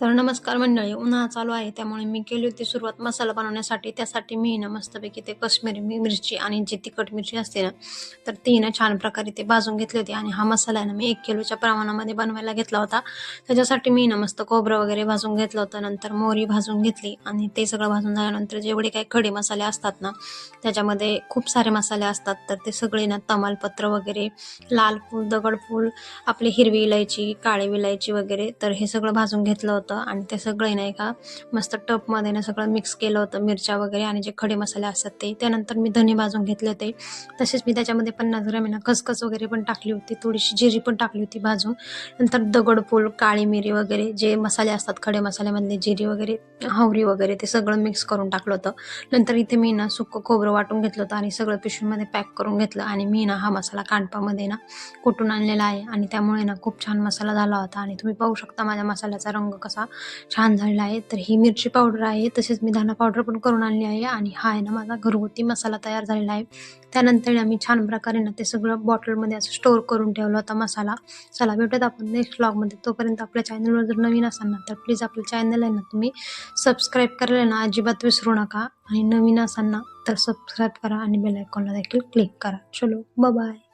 तर नमस्कार मंडळी, उन्हाळा चालू आहे त्यामुळे मी केली होती सुरुवात मसाला बनवण्यासाठी. त्यासाठी मी ना मस्तपैकी ते काश्मीरी मिरची आणि जी तिखट मिरची असते ना, तर ती ना छान प्रकारे ते भाजून घेतली होती. आणि हा मसाला आहे ना मी 1 किलोच्या प्रमाणामध्ये बनवायला घेतला होता. त्याच्यासाठी मी ना मस्त खोबरं वगैरे भाजून घेतलं होतं. नंतर मोहरी भाजून घेतली आणि ते सगळं भाजून झाल्यानंतर जेवढे काही खडे मसाले असतात ना, त्याच्यामध्ये खूप सारे मसाले असतात. तर ते सगळे ना तमालपत्र वगैरे, लाल फूल, दगडफूल, आपली हिरवी इलायची, काळी विलायची वगैरे, तर हे सगळं भाजून घेतलं होतं. आणि ते सगळे नाही का मस्त टपमध्ये ना सगळं मिक्स केलं होतं, मिरच्या वगैरे आणि जे खडे मसाले असतात ते. त्यानंतर मी धने भाजून घेतले होते. तसेच मी त्याच्यामध्ये 50 ग्रॅम ना खसखस वगैरे पण टाकली होती, थोडीशी जिरी पण टाकली होती भाजून. नंतर दगडफूल, काळी मिरी वगैरे जे मसाले असतात खडे मसाल्यामधले, जिरी वगैरे, हवरी वगैरे, ते सगळं मिक्स करून टाकलं होतं. नंतर इथे मी ना सुकं खोबरं वाटून घेतलं होतं आणि सगळं पिशवीमध्ये पॅक करून घेतलं. आणि मी ना हा मसाला कांडपामध्ये ना कुटून आणलेला आहे आणि त्यामुळे ना खूप छान मसाला झाला होता. आणि तुम्ही पाहू शकता माझ्या मसाल्याचा रंग कसा छान झालेला आहे. तर ही मिरची पावडर आहे, तसेच मी धना पावडर पण करून आणली आहे. आणि हा आहे ना माझा घरगुती मसाला तयार झालेला आहे. त्यानंतर ना मी छान प्रकारे ना ते सगळं बॉटलमध्ये असं स्टोअर करून ठेवला होता मसाला. चला भेटूयात आपण नेक्स्ट व्लॉगमध्ये. तोपर्यंत आपल्या चॅनलवर जर नवीन असाल ना, तर प्लीज आपल्या चॅनल आहे ना तुम्ही सबस्क्राईब करायला ना अजिबात विसरू नका. आणि नवीन असाल ना तर सबस्क्राईब करा आणि बेल आयकॉनला देखील क्लिक करा. चलो बाय.